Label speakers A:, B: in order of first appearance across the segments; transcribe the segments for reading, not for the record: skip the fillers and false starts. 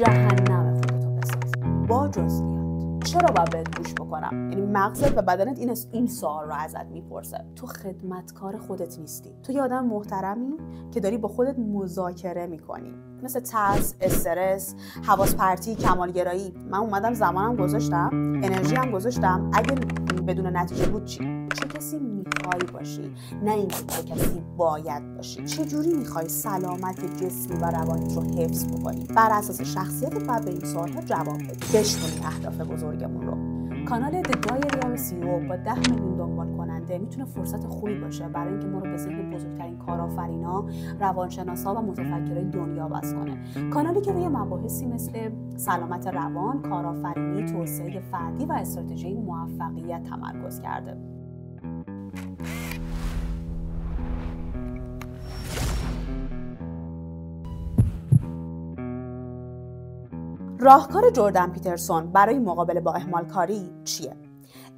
A: جهنم خودتو بساز با جزئیات. چرا باید بهت گوش بکنم؟ یعنی مغزت و بدنت این سوال رو ازت میپرسه. تو خدمتکار خودت نیستی. تو یه آدم محترمی که داری با خودت مذاکره میکنی. مثل ترس، استرس، حواس پرتی، کمالگرایی. من اومدم زمانم گذاشتم، انرژی هم گذاشتم. اگه بدون نتیجه بود چی؟ چه کسی میخوای باشی، نه اینکه چه کسی باید باشی. چه جوری میخوای سلامت جسمی و روانیت رو حفظ بکنی؟ بر اساس شخصیتت باید به این سوال‌ها جواب بدی. بشکنی اهداف بزرگمون رو. کانال The Diary of a CEO با 10 میلیون دنبال کننده میتونه فرصت خوبی باشه برای اینکه ما رو به ذهن بزرگترین کارآفرینا، روانشناسا و متفکرای دنیا وصل کنه. کانالی که روی مباحثی مثل سلامت روان، کارآفرینی، توسعه فردی و استراتژی موفقیت تمرکز کرده. راهکار جردن پیترسون برای مقابله با اهمالکاری چیه؟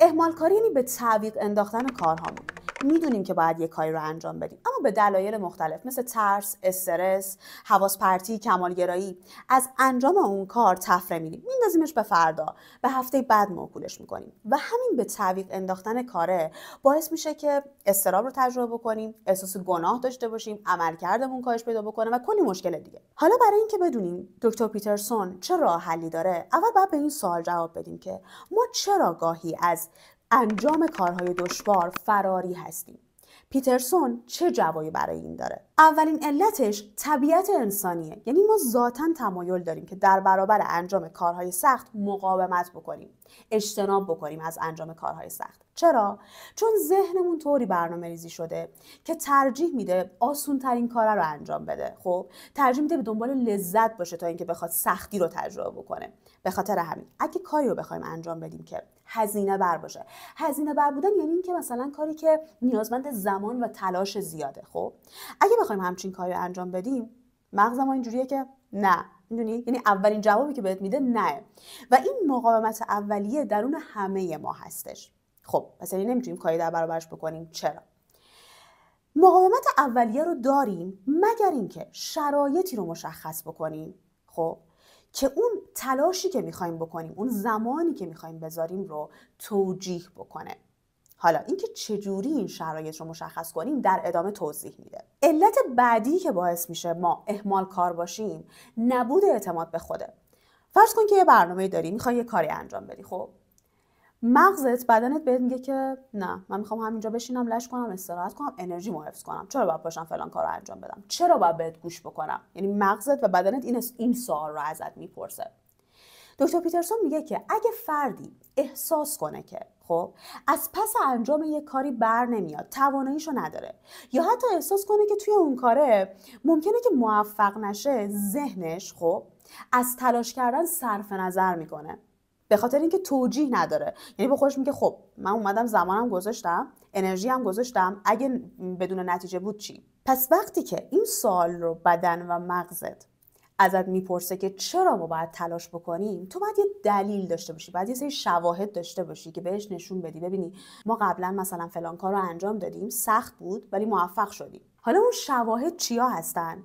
A: اهمالکاری یعنی به تعویق انداختن کارهامون. میدونیم که باید یک کاری رو انجام بدیم، اما به دلایل مختلف مثل ترس، استرس، حواس پرتی، کمالگرایی از انجام اون کار تفره میدیم، میندازیمش به فردا، به هفته بعد موکولش میکنیم و همین به تعویق انداختن کاره باعث میشه که اضطراب رو تجربه بکنیم، احساس گناه داشته باشیم، عملکردمون کاهش پیدا بکنه و کلی مشکل دیگه. حالا برای اینکه بدونیم دکتر پیترسون چه راه حلی داره، اول باید به این سوال جواب بدیم که ما چرا گاهی از انجام کارهای دشوار فراری هستیم. پیترسون چه جوابی برای این داره؟ اولین علتش طبیعت انسانیه. یعنی ما ذاتاً تمایل داریم که در برابر انجام کارهای سخت مقاومت بکنیم، اجتناب بکنیم از انجام کارهای سخت. چرا؟ چون ذهنمون طوری برنامه‌ریزی شده که ترجیح میده آسون ترین کارا رو انجام بده. خب ترجیح میده به دنبال لذت باشه تا اینکه بخواد سختی رو تجربه بکنه. به خاطر همین اگه کاری رو بخوایم انجام بدیم که هزینه بر باشه، هزینه بر بودن یعنی اینکه مثلا کاری که نیازمند زمان و تلاش زیاده. خب اگه بخوایم همچین کاری رو انجام بدیم، مغز ما اینجوریه که نه. میدونی؟ یعنی اولین جوابی که بهت میده نه. و این مقاومت اولیه درون همه ما هستش. خب پس یعنی نمیتونیم کاری در برابرش بکنیم. چرا؟ مقاومت اولیه رو داریم مگر اینکه شرایطی رو مشخص بکنیم، خب که اون تلاشی که میخوایم بکنیم، اون زمانی که میخوایم بذاریم رو توجیه بکنه. حالا اینکه چجوری این شرایط رو مشخص کنیم در ادامه توضیح میده. علت بعدی که باعث میشه ما اهمال کار باشیم نبود اعتماد به خوده. فرض کن که یه برنامه داری، میخوای یه کاری انجام بدی. خب مغزت، بدنت بهت میگه که نه، من میخوام همینجا بشینم، لش کنم، استراحت کنم، انرژیمو حفظ کنم. چرا باید باشم فلان کارو انجام بدم؟ چرا باید بهت گوش بکنم؟ یعنی مغزت و بدنت این سوال رو ازت میپرسه. دکتر پیترسون میگه که اگه فردی احساس کنه که خب از پس انجام یک کاری بر نمیاد، تواناییشو نداره، یا حتی احساس کنه که توی اون کاره ممکنه که موفق نشه، ذهنش خب از تلاش کردن صرف نظر میکنه به خاطر اینکه توجیه نداره. یعنی به خودش میگه خب من اومدم زمانم گذاشتم، انرژی هم گذاشتم، اگه بدون نتیجه بود چی؟ پس وقتی که این سوال رو بدن و مغزت ازت میپرسه که چرا ما باید تلاش بکنیم، تو باید یه دلیل داشته باشی، باید یه سری شواهد داشته باشی که بهش نشون بدی ببینی ما قبلا مثلا فلان کار رو انجام دادیم، سخت بود ولی موفق شدیم. حالا اون شواهد چیا هستن؟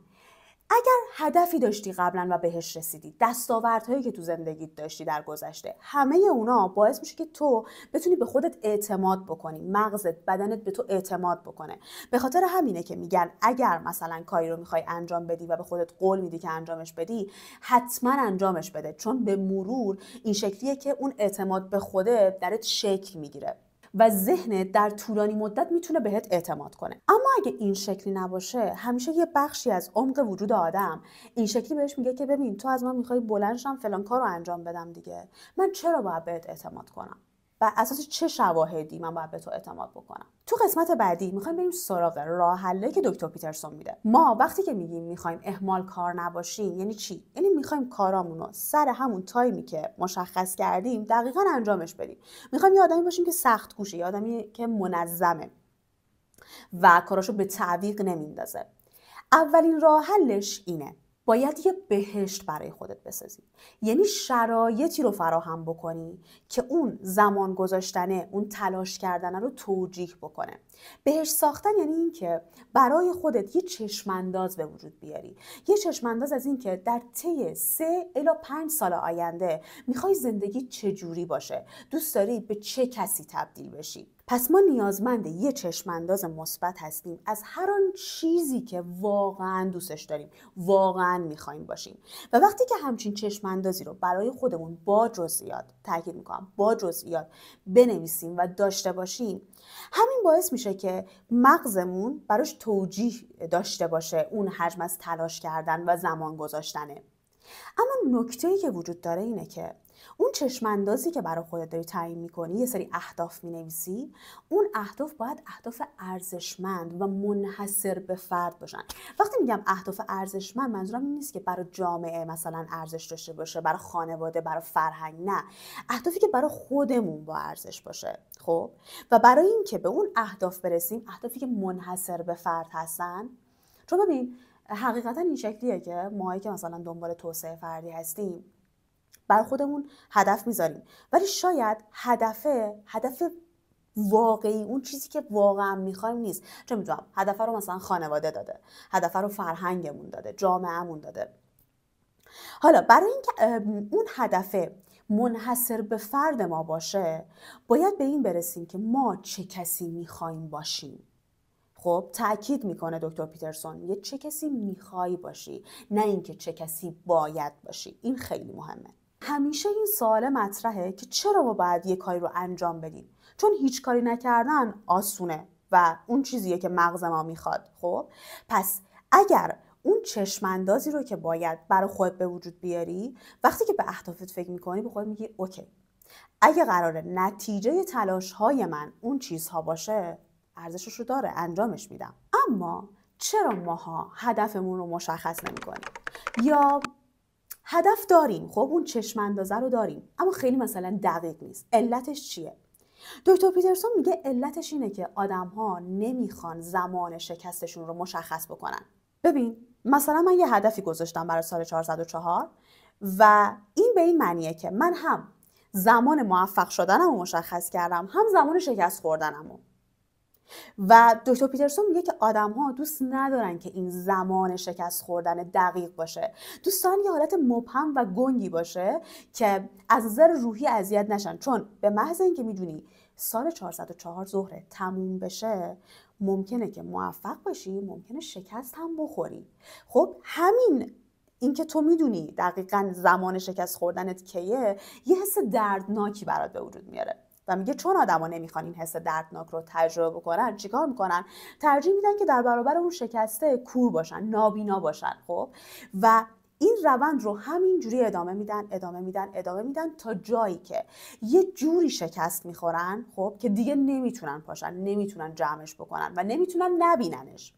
A: اگر هدفی داشتی قبلا و بهش رسیدی، دستاوردهایی که تو زندگیت داشتی در گذشته، همه اونا باعث میشه که تو بتونی به خودت اعتماد بکنی، مغزت، بدنت به تو اعتماد بکنه. به خاطر همینه که میگن اگر مثلا کاری رو میخوای انجام بدی و به خودت قول میدی که انجامش بدی، حتما انجامش بده، چون به مرور این شکلیه که اون اعتماد به خودت درت شکل میگیره و ذهنت در طولانی مدت میتونه بهت اعتماد کنه. اما اگه این شکلی نباشه، همیشه یه بخشی از عمق وجود آدم این شکلی بهش میگه که ببین تو از من میخوای بلند شم فلان کارو انجام بدم دیگه، من چرا باید بهت اعتماد کنم؟ بر اساس چه شواهدی من باید به تو اعتماد بکنم؟ تو قسمت بعدی میخوایم بریم سراغ راه حلی که دکتر پیترسون میده. ما وقتی که میگیم میخوایم اهمال کار نباشیم یعنی چی؟ یعنی میخوایم کارامون رو سر همون تایمی که مشخص کردیم دقیقاً انجامش بدیم. میخوایم یه آدمی باشیم که سخت کوشه، یه آدمی که منظمه و کاراشو به تعویق نمیندازه. اولین راه حلش اینه. باید یه بهشت برای خودت بسازی. یعنی شرایطی رو فراهم بکنی که اون زمان گذاشتنه، اون تلاش کردن رو توجیه بکنه. بهشت ساختن یعنی این که برای خودت یه چشمانداز به وجود بیاری. یه چشمانداز از این که در طی 3 الی 5 سال آینده میخوای زندگی چجوری باشه، دوست داری به چه کسی تبدیل بشی. پس ما نیازمند یه چشمانداز مثبت هستیم از هر آن چیزی که واقعا دوستش داریم، واقعا میخوایم باشیم. و وقتی که همچین چشماندازی رو برای خودمون با جزئیات، تاکید میکنم با جزئیات، بنویسیم و داشته باشیم، همین باعث میشه که مغزمون براش توجیه داشته باشه اون حجم از تلاش کردن و زمان گذاشتنه. اما نکته‌ای که وجود داره اینه که اون چشماندازی که برای خودت داری تعیین میکنی، یه سری اهداف مینویسی، اون اهداف باید اهداف ارزشمند و منحصر به فرد باشن. وقتی میگم اهداف ارزشمند، منظورم این نیست که برای جامعه مثلا ارزش داشته باشه، برای خانواده، برای فرهنگ، نه، اهدافی که برای خودمون با ارزش باشه. خب و برای این که به اون اهداف برسیم، اهدافی که منحصر به فرد هستن، چون ببین حقیقتا این شکلیه که ماهایی که مثلا دنبال توسعه فردی هستیم بر خودمون هدف میذاریم، ولی شاید هدف واقعی، اون چیزی که واقعا میخوایم نیست. چه میدونم، هدف رو مثلا خانواده داده، هدف رو فرهنگمون داده، جامعهمون داده. حالا برای اینکه اون هدف منحصر به فرد ما باشه، باید به این برسیم که ما چه کسی میخوایم باشیم. خب تأکید میکنه دکتر پیترسون، میگه چه کسی میخوای باشی، نه اینکه چه کسی باید باشی. این خیلی مهمه. همیشه این سوال مطرحه که چرا ما باید یه کاری رو انجام بدیم؟ چون هیچ کاری نکردن آسونه و اون چیزیه که مغز ما میخواد. خب پس اگر اون چشماندازی رو که باید برای خودت به وجود بیاری، وقتی که به اهدافت فکر میکنی، به خودت میگی اوکی، اگه قراره نتیجه تلاش‌های من اون چیزها باشه، ارزشش رو داره، انجامش میدم. اما چرا ماها هدفمون رو مشخص نمی‌کنیم؟ یا هدف داریم، خب اون چشم اندازه رو داریم، اما خیلی مثلا دقیق نیست. علتش چیه؟ دکتر پیترسون میگه علتش اینه که آدم‌ها نمیخوان زمان شکستشون رو مشخص بکنن. ببین مثلا من یه هدفی گذاشتم برای سال 404 و این به این معنیه که من هم زمان موفق شدنم رو مشخص کردم، هم زمان شکست خوردنم رو. و دکتر پیترسون میگه که آدم‌ها دوست ندارن که این زمان شکست خوردن دقیق باشه، دوست دارن یه حالت مبهم و گنگی باشه که از نظر روحی اذیت نشن، چون به محض اینکه میدونی سال 404 ظهر تموم بشه، ممکنه که موفق باشی، ممکنه شکست هم بخوری. خب همین اینکه تو میدونی دقیقاً زمان شکست خوردنت کیه، یه حس دردناکی برات به وجود میاره. و میگه چون آدما نمیخوان این حس دردناک رو تجربه بکنن، چیکار میکنن؟ ترجیح میدن که در برابر اون شکسته کور باشن، نابینا باشن. خب و این روند رو همینجوری ادامه میدن تا جایی که یه جوری شکست میخورن، خب که دیگه نمیتونن پاشن، نمیتونن جمعش بکنن و نمیتونن نبیننش.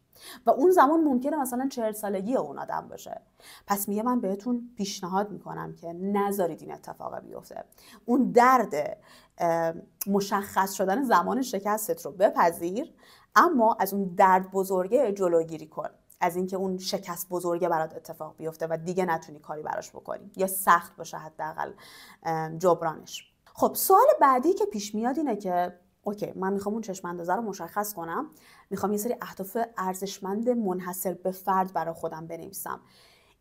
A: و اون زمان ممکنه مثلا 40 سالگی اون آدم باشه. پس میگه من بهتون پیشنهاد میکنم که نذارید این اتفاق بیفته. اون درد مشخص شدن زمان شکستت رو بپذیر، اما از اون درد بزرگه جلوگیری کن، از اینکه اون شکست بزرگه برات اتفاق بیفته و دیگه نتونی کاری براش بکنی یا سخت باشه حداقل جبرانش. خب سوال بعدی که پیش میاد اینه که اوکی، من میخوام اون چشم اندازه رو مشخص کنم، میخوام یه سری اهداف ارزشمند منحصر به فرد برای خودم بنویسم.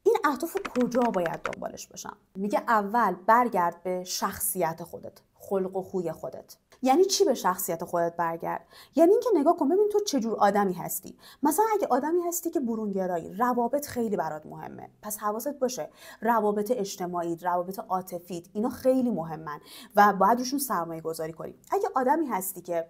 A: این اهداف کجا باید دنبالش باشم؟ میگه اول برگرد به شخصیت خودت، خلق و خوی خودت. یعنی چی به شخصیت خودت برگرد؟ یعنی اینکه نگاه کن ببین تو چجور آدمی هستی. مثلا اگه آدمی هستی که برونگرایی، روابط خیلی برات مهمه، پس حواست باشه روابط اجتماعی، روابط عاطفیت، اینا خیلی مهمن و باید روشون سرمایه گذاری کنی. اگه آدمی هستی که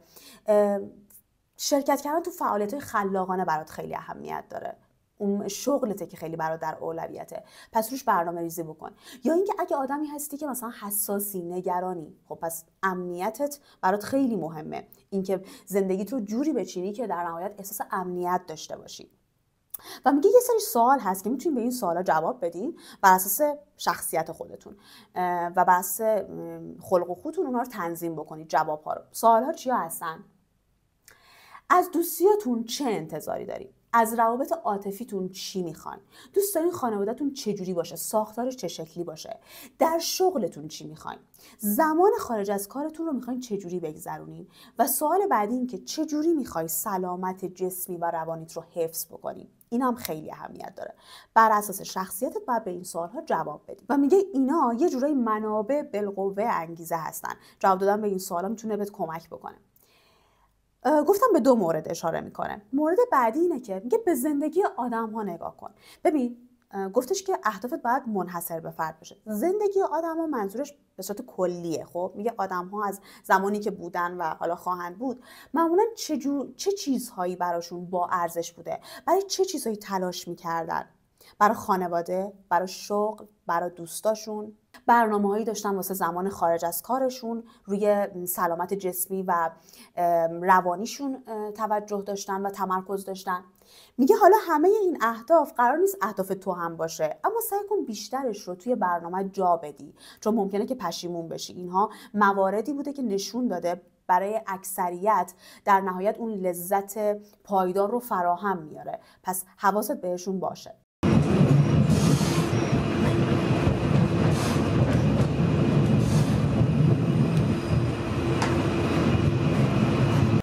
A: شرکت کردن تو فعالیت‌های خلاقانه برات خیلی اهمیت داره، اون شغلته که خیلی برات در اولویته، پس روش برنامه ریزی بکن. یا اینکه اگه آدمی هستی که مثلا حساسی، نگرانی، خب پس امنیتت برات خیلی مهمه، اینکه زندگیت رو جوری بچینی که در نهایت احساس امنیت داشته باشی. و میگه یه سری سوال هست که میتونید به این سوالا جواب بدین بر اساس شخصیت خودتون و بر اساس خلق و خوتون اونها رو تنظیم بکنید جواب‌ها رو. سوال‌ها چیا هستن؟ از دوستیاتون چه انتظاری دارید؟ از روابط عاطفیتون چی میخواین؟ دوست دارین خانواده‌تون چجوری باشه؟ ساختارش چه شکلی باشه؟ در شغلتون چی میخواین؟ زمان خارج از کارتون رو میخواین چجوری بگذرونین؟ و سوال بعدی این که چجوری میخوای سلامت جسمی و روانیت رو حفظ بکنین؟ این هم خیلی اهمیت داره. بر اساس شخصیتت باید به این سوال‌ها جواب بدی. و میگه اینا یه جورایی منابع بالقوه انگیزه هستن. جواب دادن به این سوالا میتونه بهت کمک بکنه. گفتم به 2 مورد اشاره میکنه. مورد بعدی اینه که میگه به زندگی آدم ها نگاه کن. ببین گفتش که اهدافت باید منحصر به فرد باشه. زندگی آدم ها منظورش به صورت کلیه. خب میگه آدم ها از زمانی که بودن و حالا خواهند بود معمولا چه چیزهایی براشون با ارزش بوده، برای چه چیزهایی تلاش میکردن، برای خانواده، برای شغل، برای دوستاشون، برنامه‌هایی داشتن واسه زمان خارج از کارشون، روی سلامت جسمی و روانیشون توجه داشتن و تمرکز داشتن. میگه حالا همه این اهداف قرار نیست اهداف تو هم باشه، اما سعی کن بیشترش رو توی برنامه جا بدی، چون ممکنه که پشیمون بشی. اینها مواردی بوده که نشون داده برای اکثریت در نهایت اون لذت پایدار رو فراهم میاره. پس حواست بهشون باشه.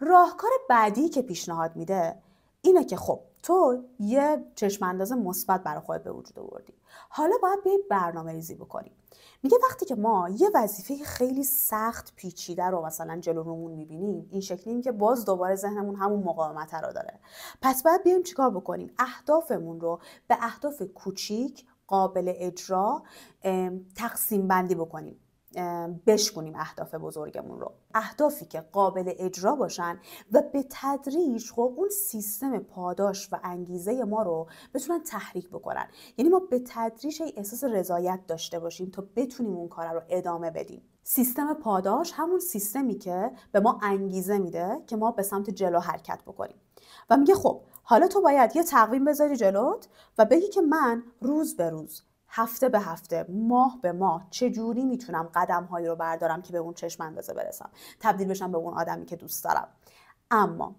A: راهکار بعدی که پیشنهاد میده اینه که خب تو یه چشمانداز مثبت برای خودت به وجود آوردی، حالا باید بیای برنامه‌ریزی بکنی. میگه وقتی که ما یه وظیفه خیلی سخت پیچیده رو مثلا جلو رومون میبینیم، این شکلیم که باز دوباره ذهنمون همون مقاومت رو داره. پس باید بیایم چیکار بکنیم؟ اهدافمون رو به اهداف کوچیک قابل اجرا تقسیم بندی بکنیم، بشکنیم اهداف بزرگمون رو. اهدافی که قابل اجرا باشن و به تدریج خب اون سیستم پاداش و انگیزه ما رو بتونن تحریک بکنن. یعنی ما به تدریج احساس رضایت داشته باشیم تا بتونیم اون کار رو ادامه بدیم. سیستم پاداش همون سیستمی که به ما انگیزه میده که ما به سمت جلو حرکت بکنیم. و میگه خب حالا تو باید یه تقویم بذاری جلوت و بگی که من روز به روز، هفته به هفته، ماه به ماه چجوری میتونم قدم‌هایی رو بردارم که به اون چشم اندازه برسم، تبدیل بشم به اون آدمی که دوست دارم. اما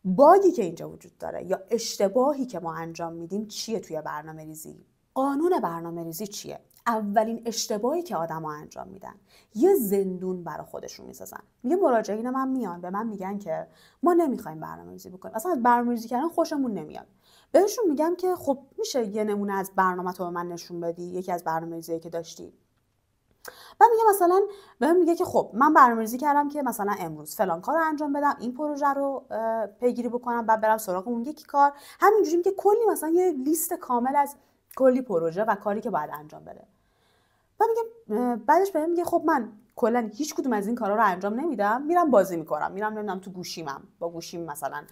A: باگی که اینجا وجود داره یا اشتباهی که ما انجام میدیم چیه توی برنامه‌ریزی؟ قانون برنامه‌ریزی چیه؟ اولین اشتباهی که آدم‌ها انجام میدن، یه زندون برای خودشون میسازن. میگه مراجعین من میان به من میگن که ما نمیخوایم برنامه‌ریزی بکنیم، اصلا از برنامه‌ریزی کردن خوشمون نمیاد. بهشون میگم که خب میشه یه نمونه از برنامه تو به من نشون بدی، یکی از برنامه‌ریزی‌هایی که داشتی. من میگه مثلا بهم میگه که خب من برنامه‌ریزی کردم که مثلا امروز فلان کار رو انجام بدم، این پروژه رو پیگیری بکنم، بعد برم سراغ اون یکی کار. همینجوری که کلی مثلا یه لیست کامل از کلی پروژه و کاری که باید انجام بده. من میگم بعدش بهم میگه خب من کلا هیچ کدوم از این کارا رو انجام نمیدم، میرم بازی میکنم، میرم نمیدونم تو گوشیمم با گوشیم مثلا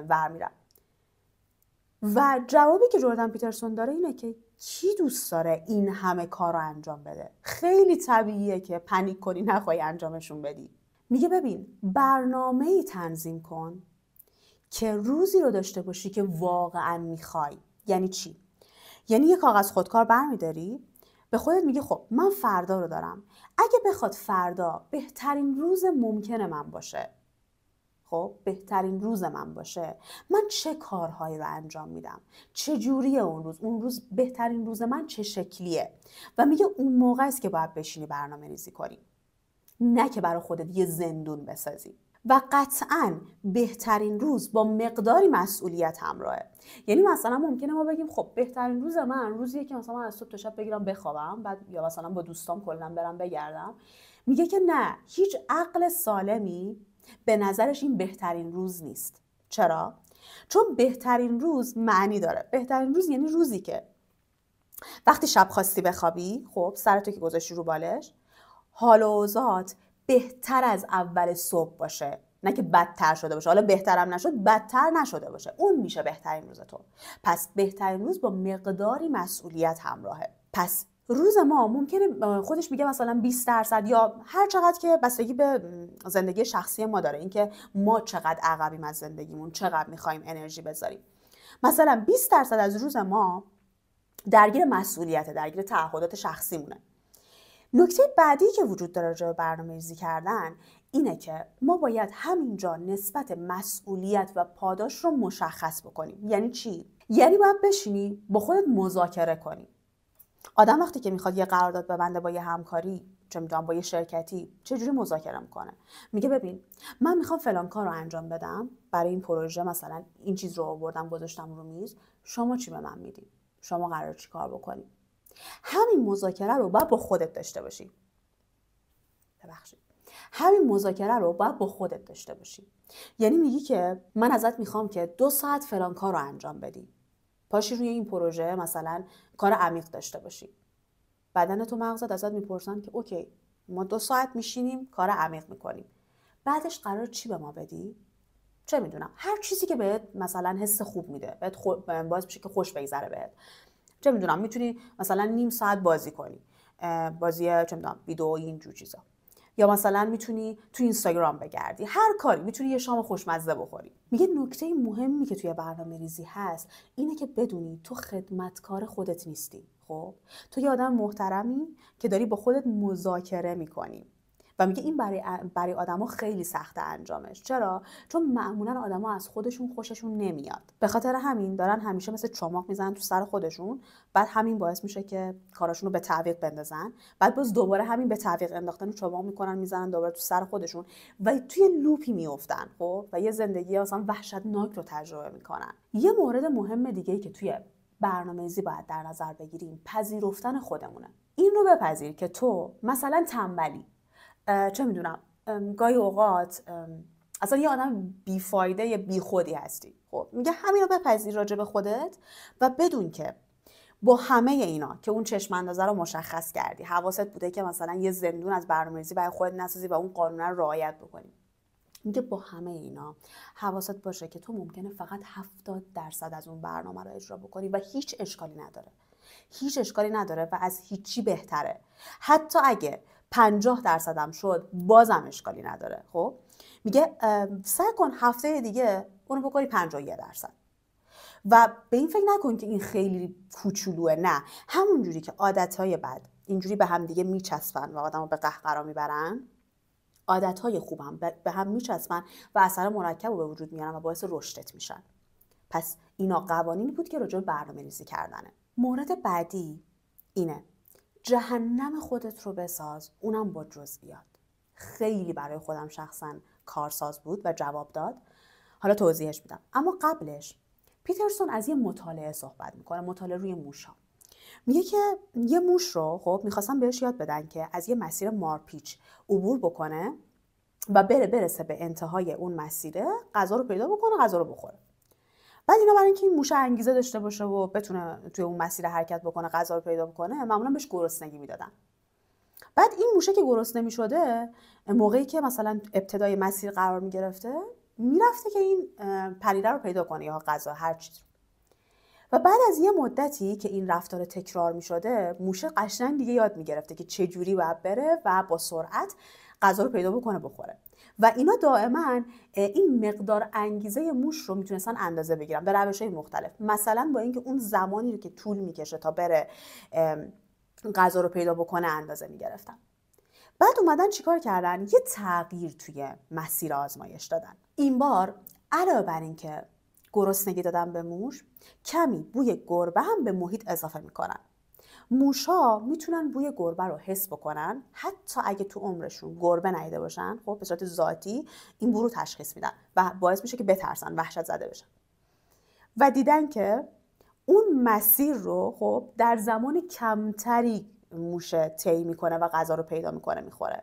A: ور میرم. و جوابی که جردن پیترسون داره اینه که کی دوست داره این همه کار رو انجام بده؟ خیلی طبیعیه که پنیک کنی، نخوای انجامشون بدی. میگه ببین برنامه‌ای تنظیم کن که روزی رو داشته باشی که واقعا میخوای. یعنی چی؟ یعنی یه کاغذ خودکار برمیداری، به خودت میگه خب من فردا رو دارم، اگه بخواد فردا بهترین روز ممکن من باشه، خب بهترین روز من باشه، من چه کارهایی رو انجام میدم، چه جوریه اون روز بهترین روز من چه شکلیه. و میگه اون موقع است که باید بشینی برنامه ریزی کنی، نه که برای خودت یه زندون بسازی. و قطعاً بهترین روز با مقداری مسئولیت همراهه. یعنی مثلا ممکنه ما بگیم خب بهترین روز من روزیه که مثلا من از صبح تا شب بگیرم بخوابم، بعد یا مثلا با دوستام کلا برم بگردم. میگه که نه، هیچ عقل سالمی به نظرش این بهترین روز نیست. چرا؟ چون بهترین روز معنی داره. بهترین روز یعنی روزی که وقتی شب خواستی بخوابی، خب سرتو که گذاشتی رو بالش، حال و اوضاعت بهتر از اول صبح باشه، نه که بدتر شده باشه. حالا بهترم نشد، بدتر نشده باشه، اون میشه بهترین روز تو. پس بهترین روز با مقداری مسئولیت همراهه. پس روز ما ممکنه خودش میگه مثلا 20% یا هر چقدر که بستگی به زندگی شخصی ما داره، اینکه ما چقدر عقبیم از زندگیمون، چقدر میخوایم انرژی بذاریم. مثلا 20% از روز ما درگیر مسئولیت، درگیر تعهدات شخصی مونه. نکته بعدی که وجود داره راجع به برنامه‌ریزی کردن اینه که ما باید همینجا نسبت مسئولیت و پاداش رو مشخص بکنیم. یعنی چی؟ یعنی باید بشینی با خودت مذاکره کنی. آدم وقتی که میخواد یه قرارداد ببنده با یه همکاری، چه میدونم با یه شرکتی، چجوری مذاکره میکنه؟ میگه ببین من میخوام فلان کار رو انجام بدم، برای این پروژه مثلا این چیز رو آوردم گذاشتم رو میز، شما چی به من میدی؟ شما قراره چی کار بکنی؟ همین مذاکره رو باید با خودت داشته باشی. همین مذاکره رو باید با خودت داشته باشی. یعنی میگی که من ازت میخوام که 2 ساعت فلان کار رو انجام بدی. پاشی روی این پروژه مثلا کار عمیق داشته باشی. بدنت و مغزت ازت میپرسن که اوکی ما 2 ساعت میشینیم کار عمیق میکنیم. بعدش قرار چی به ما بدی؟ چه میدونم هر چیزی که بهت مثلا حس خوب میده، بهت باعث میشه که خوش بگذره بهت. چه میدونم میتونی مثلا نیم ساعت بازی کنی، بازی چه میدونم ویدیو اینجور چیزا، یا مثلا میتونی تو اینستاگرام بگردی، هر کاری، میتونی یه شام خوشمزه بخوری. میگه نکته مهمی که توی برنامه‌ریزی هست اینه که بدونی تو خدمتکار خودت نیستی. خب تو یه آدم محترمی که داری با خودت مذاکره میکنی و میگه این برای آدما خیلی سخته انجامش. چرا؟ چون معمولا آدما از خودشون خوششون نمیاد. به خاطر همین دارن همیشه مثل چماق میزنن تو سر خودشون، بعد همین باعث میشه که کاراشون رو به تعویق بندازن، بعد باز دوباره همین به تعویق انداختن چماق میکنن میزنن دوباره تو سر خودشون و توی لوپی میافتن. خب و یه زندگی مثلا وحشتناک رو تجربه میکنن. یه مورد مهم دیگه‌ای که توی برنامه‌ریزی باید در نظر بگیریم پذیرفتن خودمونه. این رو بپذیر که تو مثلا تنبلی، چه میدونم گاهی اوقات اصلا یه آدم بیفایده یا بی خودی هستی. خب میگه همین رو بپذیر راجع به خودت و بدون که با همه اینا که اون چشم اندازه رو مشخص کردی، حواست بوده که مثلا یه زندون از برنامه‌ریزی برای خودت نسازی و اون قانون رو رعایت بکنی. میگه با همه اینا حواست باشه که تو ممکنه فقط 70% از اون برنامه رو اجرا بکنی و هیچ اشکالی نداره. هیچ اشکالی نداره و از هیچی بهتره. حتی اگه 50% هم شد بازم اشکالی نداره. خب میگه سعی کن هفته دیگه اونو بکنی 51%. و به این فکر نکن که این خیلی کوچولوه. نه، همون جوری که عادتهای بد اینجوری به هم دیگه میچسبن و آدمو به قهقرا میبرن، عادتهای خوب هم به هم میچسبن و اثر مرکب رو به وجود میارن و باعث رشدت میشن. پس اینا قوانینی بود که راجع به برنامه‌ریزی کردنه. مورد بعدی اینه جهنم خودت رو بساز، اونم با جزئیات. خیلی برای خودم شخصا کارساز بود و جواب داد. حالا توضیحش میدم. اما قبلش پیترسون از یه مطالعه صحبت میکنه، مطالعه روی موش‌ها. میگه که یه موش رو خب میخواستن بهش یاد بدن که از یه مسیر مارپیچ عبور بکنه و برسه به انتهای اون مسیره، غذا رو پیدا بکنه، غذا رو بخوره. بعد اینا برای اینکه این موش انگیزه داشته باشه و بتونه توی اون مسیر حرکت بکنه، غذا رو پیدا بکنه، معمولا بهش گرسنگی میدادن. بعد این موشه که گرسنه میشده، موقعی که مثلا ابتدای مسیر قرار میگرفته، میرفته که این پریده رو پیدا کنه یا غذا هر چیز. و بعد از یه مدتی که این رفتار تکرار میشده، موشه قشنگ دیگه یاد میگرفته که چه جوری باید بره و با سرعت غذا رو پیدا بکنه بخوره. و اینا دائما این مقدار انگیزه موش رو میتونستن اندازه بگیرن به روش‌های مختلف. مثلا با اینکه اون زمانی رو که طول میکشه تا بره غذا رو پیدا بکنه اندازه میگرفتن. بعد اومدن چیکار کردن؟ یه تغییر توی مسیر آزمایش دادن. این بار علاوه بر این که گرسنگی دادن به موش، کمی بوی گربه هم به محیط اضافه میکنن. موش‌ها میتونن بوی گربه رو حس بکنن حتی اگه تو عمرشون گربه ندیده باشن. خب به صورت ذاتی این بو رو تشخیص میدن و باعث میشه که بترسن، وحشت زده بشن. و دیدن که اون مسیر رو خب در زمان کمتری موش طی میکنه و غذا رو پیدا میکنه میخوره.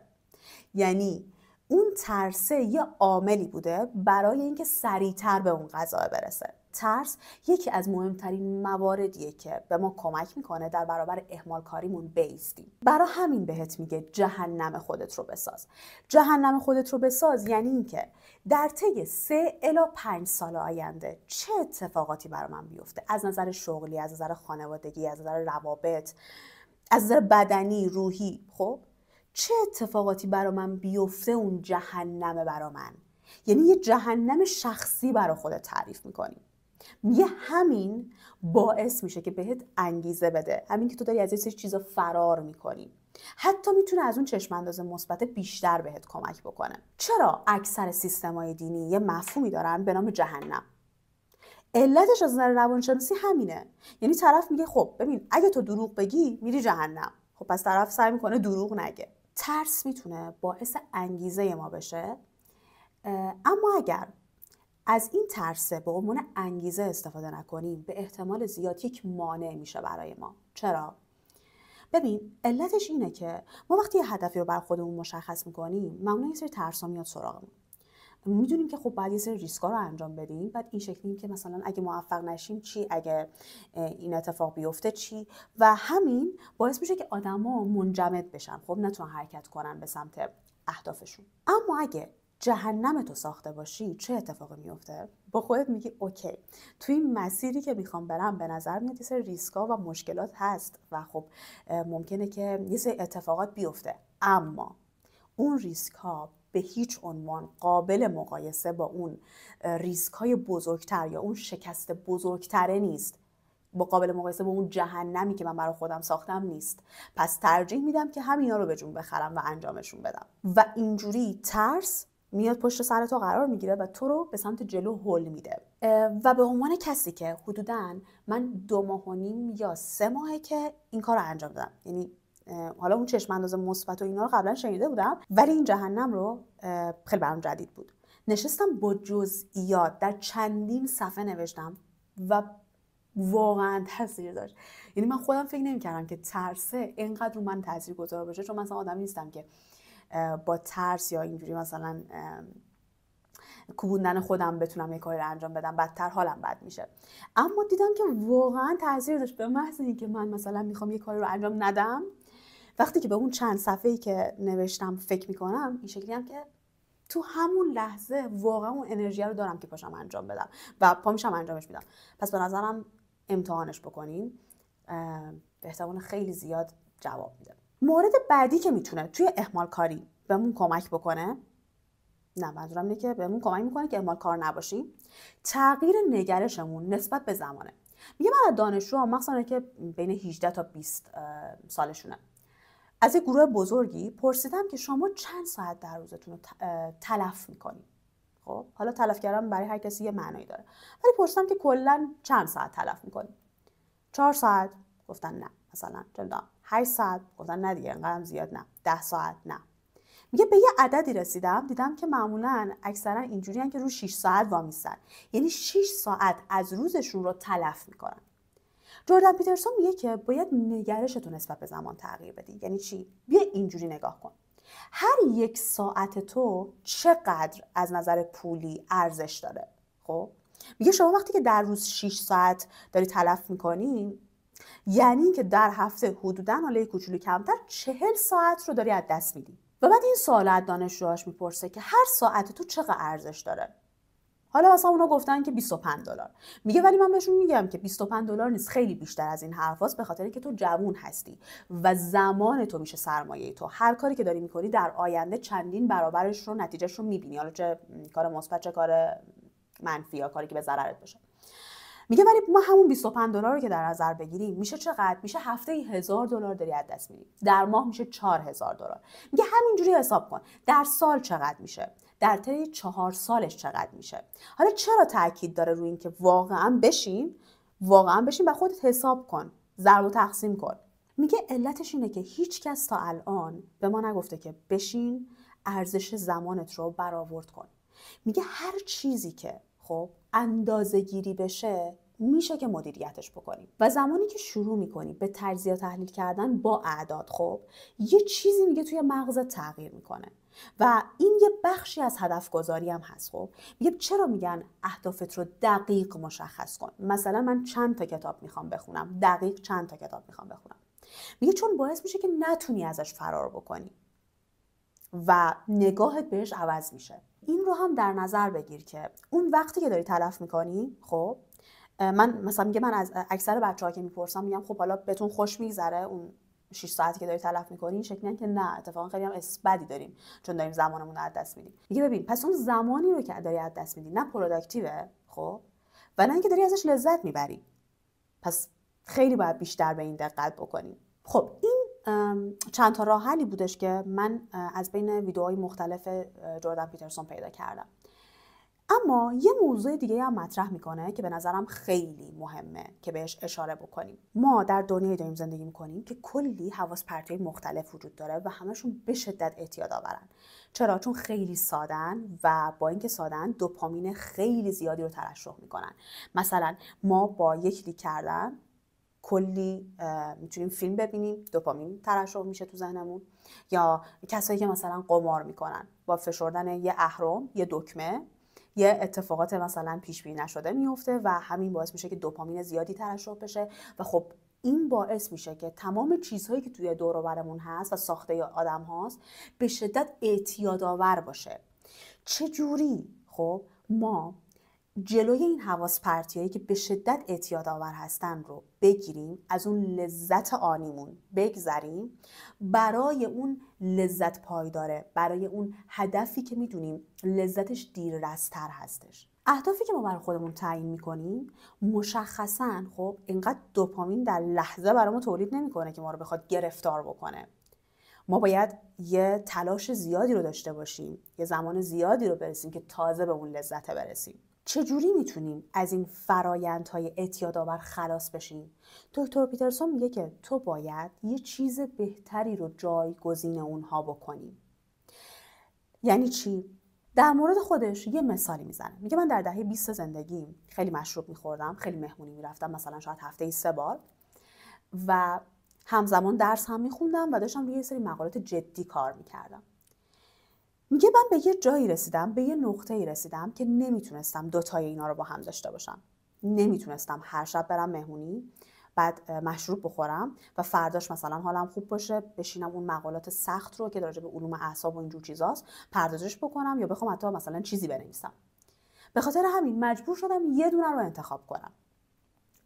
A: یعنی اون ترسه یه عاملی بوده برای اینکه سریعتر به اون غذا برسه. ترس یکی از مهمترین مواردیه که به ما کمک میکنه در برابر اهمال کاریمون بایستیم. برای همین بهت میگه جهنم خودت رو بساز. جهنم خودت رو بساز یعنی اینکه در طی 3 الی 5 سال آینده چه اتفاقاتی برای من بیفته، از نظر شغلی، از نظر خانوادگی، از نظر روابط، از نظر بدنی، روحی. خب چه اتفاقاتی برا من بیفته اون جهنمه برا من. یعنی یه جهنم شخصی برا خودت تعریف میکنی. میگه همین باعث میشه که بهت انگیزه بده، همین که تو داری از یه سری چیزا فرار میکنی، حتی میتونه از اون چشم انداز مثبت بیشتر بهت کمک بکنه. چرا اکثر سیستم‌های دینی یه مفهومی دارن به نام جهنم؟ علتش از نظر روانشناسی همینه. یعنی طرف میگه خب ببین اگه تو دروغ بگی میری جهنم، خب پس طرف سعی میکنه دروغ نگه. ترس میتونه باعث انگیزه ما بشه، اما اگر از این ترسه به عنوان انگیزه استفاده نکنیم به احتمال زیاد یک مانع میشه برای ما. چرا؟ ببین علتش اینه که ما وقتی یه هدفی رو بر خودمون مشخص میکنیم معمولا یه سری ترسا میاد سراغمون. میدونیم که خب بعد یه سری ریسکا رو انجام بدیم، بعد این شکلیم که مثلا اگه موفق نشیم چی، اگه این اتفاق بیفته چی، و همین باعث میشه که آدما منجمد بشن، خب نتونن حرکت کنن به سمت اهدافشون. اما اگه جهنم تو ساخته باشی چه اتفاقی میفته؟ با خودت میگی اوکی توی این مسیری که میخوام برم به نظر میاد یه سری ریسکا و مشکلات هست و خب ممکنه که یه سری اتفاقات بیفته، اما اون ریسک ها به هیچ عنوان قابل مقایسه با اون ریسک های بزرگتر یا اون شکست بزرگتره نیست، با قابل مقایسه با اون جهنمی که من برای خودم ساختم نیست. پس ترجیح میدم که همینا رو به جون بخرم و انجامشون بدم. و اینجوری ترس میاد پشت سر تو قرار میگیره و تو رو به سمت جلو هل میده. و به عنوان کسی که حدوداً من 2.5 ماه یا 3 ماهه که این کار رو انجام دادم، یعنی حالا اون چشم انداز مثبت و اینا رو قبلا شنیده بودم ولی این جهنم رو خیلی برام جدید بود. نشستم با جزئیات در چندین صفحه نوشتم و واقعا تاثیر داشت. یعنی من خودم فکر نمی‌کردم که ترسه اینقدر رو من تاثیرگذار باشه، چون مثلا آدمی نیستم که با ترس یا اینجوری مثلا کوبوندن خودم بتونم یه کاری رو انجام بدم، بدتر حالم بد میشه. اما دیدم که واقعا تاثیر داشت. به محض اینکه من مثلا میخوام یه کاری رو انجام ندم، وقتی که به اون چند صفحه‌ای که نوشتم فکر میکنم این شکلی هم که تو همون لحظه واقعا اون انرژی رو دارم که پاشم انجام بدم و پا میشم انجامش میدم. پس به نظرم امتحانش بکنین، به احتمال خیلی زیاد جواب میده. مورد بعدی که میتونه توی اهمال کاری بهمون کمک بکنه، نه منظورم اینه که بهمون کمک میکنه که اهمال کار نباشیم، تغییر نگرشمون نسبت به زمانه. میگه من از دانشجوام مخصوصا که بین 18 تا 20 سالشونه از یک گروه بزرگی پرسیدم که شما چند ساعت در روزتون رو تلف میکنید؟ خب حالا تلف کردن برای هر کسی یه معنایی داره، ولی پرسیدم که کلا چند ساعت تلف میکنید؟ 4 ساعت گفتن نه، مثلا 8 ساعت گفتن نه دیگه انقدرم زیاد نه، 10 ساعت نه. میگه به یه عددی رسیدم دیدم که معمولا اکثرا اینجوریان که رو 6 ساعت وامیستن، یعنی 6 ساعت از روزشون رو تلف میکنن. جردن پیترسون میگه که باید نگرشتو نسبت به زمان تغییر بدی. یعنی چی؟ بیا اینجوری نگاه کن، هر 1 ساعت تو چقدر از نظر پولی ارزش داره؟ خب میگه شما وقتی که در روز 6 ساعت داری تلف میکنی، یعنی که در هفته حدوداً حالا یه کوچولو کمتر 40 ساعت رو داری از دست میدی. و بعد این سوال از دانشجوهاش میپرسه که هر ساعت تو چقدر ارزش داره؟ حالا مثلا اونا گفتن که $25. میگه ولی من بهشون میگم که $25 نیست، خیلی بیشتر از این حرفاست، به خاطر اینکه تو جوون هستی و زمان تو میشه سرمایه تو. هر کاری که داری میکنی در آینده چندین برابرش رو نتیجهش رو میبینی، حالا چه کار مثبت چه کار منفی یا کاری که به ضررت باشه. میگه ولی ما همون $25 رو که در نظر بگیریم میشه چقدر؟ میشه هفته $1000 داری از دست میدی، در ماه میشه $4000. میگه همینجوری حساب کن در سال چقدر میشه، در طی 4 سالش چقدر میشه. حالا چرا تاکید داره روی این که واقعا بشین و خودت حساب کن، ضرب و تقسیم کن. میگه علتش اینه که هیچ کس تا الان به ما نگفته که بشین ارزش زمانت رو برآورد کن. میگه هر چیزی که خب اندازه گیری بشه میشه که مدیریتش بکنیم. و زمانی که شروع میکنی به تجزیه تحلیل کردن با اعداد، خب یه چیزی میگه توی مغزت تغییر میکنه و این یه بخشی از هدف گذاری هم هست. خب میگه چرا میگن اهدافت رو دقیق مشخص کن؟ مثلا من چند تا کتاب میخوام بخونم، دقیق چند تا کتاب میخوام بخونم. میگه چون باعث میشه که نتونی ازش فرار بکنی و نگاهت بهش عوض میشه. این رو هم در نظر بگیر که اون وقتی که داری تلف میکنی، خب من مثلا میگه من از اکثر بچه‌ها که میپرسم میگم خب حالا بهتون خوش میگذره اون 6 ساعتی که داری تلف میکنی؟ این شکلیه که نه، اتفاقا خیلی هم بدی داریم چون داریم زمانمون رو از دست میدیم. میگه ببین پس اون زمانی رو که داری از دست میدی نه پروداکتیوه، خب و نه اینکه داری ازش لذت میبری. پس خیلی باید بیشتر به این دقت بکنیم. خب این چند تا راه حلی بودش که من از بین ویدیوهای مختلف جردن پیترسون پیدا کردم. اما یه موضوع دیگه هم مطرح میکنه که به نظرم خیلی مهمه که بهش اشاره بکنیم. ما در دنیایی داریم زندگی میکنیم که کلی حواس پرتی‌های مختلف وجود داره و همشون به شدت اعتیاد آورن. چرا؟ چون خیلی سادن و با اینکه سادن دوپامین خیلی زیادی رو ترشح میکنن. مثلا ما با یک کلیک کردن کلی میتونیم فیلم ببینیم، دوپامین ترشح میشه تو ذهنمون. یا کسایی که مثلا قمار میکنن، با فشردن یه اهرم، یه دکمه، یه اتفاقات مثلا پیش بینی نشده میفته و همین باعث میشه که دوپامین زیادی ترشح بشه و خب این باعث میشه که تمام چیزهایی که توی دور و برمون هست و ساخته آدم هاست به شدت اعتیادآور باشه. چجوری خب ما جلوی این حواس پرتیایی که به شدت اعتیادآور هستن رو بگیریم، از اون لذت آنیمون بگذریم برای اون لذت پایداره، برای اون هدفی که میدونیم لذتش دیررس‌تر هستش. اهدافی که ما برای خودمون تعیین میکنیم مشخصاً خب اینقدر دوپامین در لحظه برامون تولید نمیکنه که ما رو بخواد گرفتار بکنه. ما باید یه تلاش زیادی رو داشته باشیم، یه زمان زیادی رو برسیم که تازه به اون لذت برسیم. چجوری میتونیم از این فرایندهای اعتیادآور خلاص بشیم؟ دکتر پیترسون میگه که تو باید یه چیز بهتری رو جایگزین اونها بکنی. یعنی چی؟ در مورد خودش یه مثالی میزنه. میگه من در دهه 20 زندگیم خیلی مشروب میخوردم، خیلی مهمونی میرفتم، مثلا شاید هفته‌ای 3 بار، و همزمان درس هم میخوندم و داشتم روی یه سری مقالات جدی کار میکردم. میگه من به یه جایی رسیدم، به یه نقطه‌ای رسیدم که نمیتونستم دوتای اینا رو با هم داشته باشم. نمیتونستم هر شب برم مهمونی، بعد مشروب بخورم و فرداش مثلا حالم خوب باشه بشینم اون مقالات سخت رو که راجع به علوم اعصاب و اینجور چیزاست پردازش بکنم یا بخوام حتی مثلا چیزی بنویسم. به خاطر همین مجبور شدم یه دونه رو انتخاب کنم.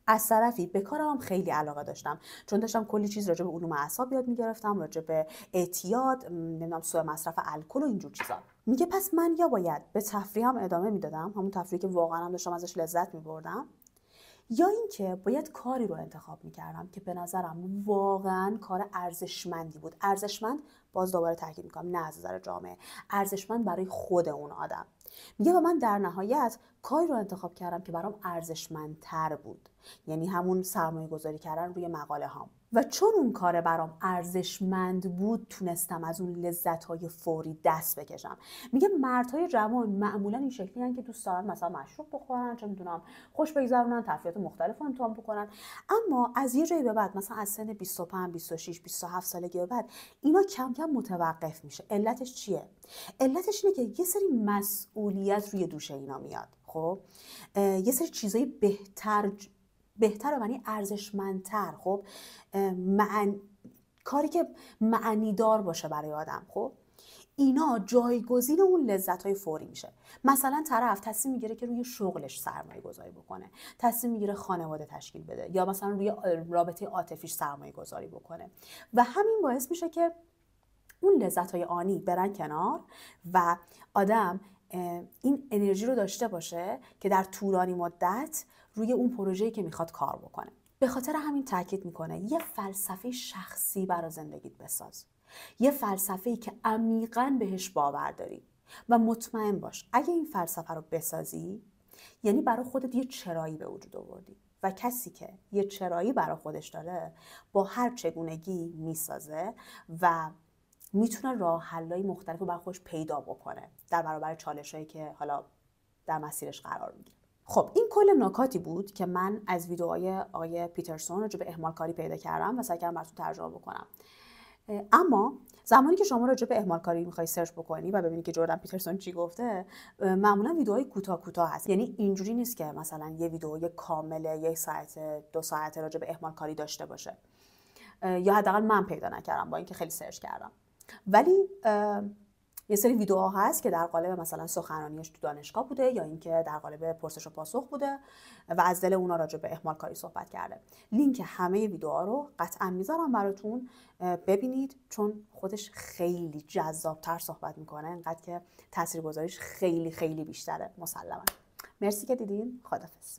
A: از طرفی به کارم خیلی علاقه داشتم، چون داشتم کلی چیز راجع به علوم اعصاب یاد میگرفتم، راجع به اعتیاد، نمیدونم سوء مصرف الکل و اینجور چیزا. میگه پس من یا باید به تفریحم ادامه میدادم، همون تفریحی که واقعا هم داشتم ازش لذت میبردم، یا اینکه باید کاری رو انتخاب میکردم که به نظرم واقعا کار ارزشمندی بود. ارزشمند، باز دوباره تاکید میکنم، نه از نظر جامعه، ارزشمند برای خود اون آدم. میگه و من در نهایت کاری رو انتخاب کردم که برام ارزشمندتر بود، یعنی همون سرمایه گذاری کردن روی مقاله هام. و چون اون کار برام ارزشمند بود تونستم از اون لذت‌های فوری دست بکشم. میگه مردهای جوان معمولا این شکلی هستن که دوست دارن مثلا مشروب بخورن، چه میدونم خوش بگذرونن، تفریحات مختلف رو امتحان بکنن، اما از یه جایی به بعد مثلا از سن 25 26 27 سالگی به بعد اینا کم کم متوقف میشه. علتش چیه؟ علتش اینه که یه سری مسئولیت روی دوش اینا میاد. خب یه سری چیزای بهتر و معنی ارزشمندتر، خب کاری که معنی دار باشه برای آدم، خب اینا جایگزین اون لذت‌های فوری میشه. مثلا طرف تصمیم میگیره که روی شغلش سرمایه گذاری بکنه، تصمیم میگیره خانواده تشکیل بده، یا مثلا روی رابطه عاطفیش سرمایه گذاری بکنه و همین باعث میشه که اون لذت‌های آنی برن کنار و آدم این انرژی رو داشته باشه که در طولانی مدت روی اون پروژه‌ای که میخواد کار بکنه. به خاطر همین تاکید میکنه یه فلسفه شخصی برای زندگیت بساز، یه فلسفه‌ای که عمیقاً بهش باور داری و مطمئن باش اگه این فلسفه رو بسازی یعنی برای خودت یه چرایی به وجود آوردی و کسی که یه چرایی برای خودش داره با هر چگونگی میسازه و میتونه راه حل‌های مختلف رو برای خودش پیدا بکنه در برابر چالش‌هایی که حالا در مسیرش قرار میگیره. خب این کل نکاتی بود که من از ویدیوهای آقای پیترسون راجع به اهمال کاری پیدا کردم و سعی کردم براتون ترجمه بکنم. اما زمانی که شما راجع به اهمال کاری میخوای سرچ بکنی و ببینی که جردن پیترسون چی گفته، معمولا ویدیوهای کوتاه هست. یعنی اینجوری نیست که مثلا یه ویدیو کامل 1 ساعت 2 ساعت راجع به اهمال کاری داشته باشه، یا حداقل من پیدا نکردم با اینکه خیلی سرچ کردم. ولی یه سری ویدیوها هست که در قالب مثلا سخنرانیش تو دانشگاه بوده یا اینکه در قالب پرسش و پاسخ بوده و از دل اونا راجع به اهمال کاری صحبت کرده. لینک همه ویدیوها رو قطعا میذارم براتون ببینید، چون خودش خیلی جذاب‌تر صحبت میکنه، انقدر که تاثیرگذاریش خیلی بیشتره مسلما. مرسی که دیدین. خداحافظ.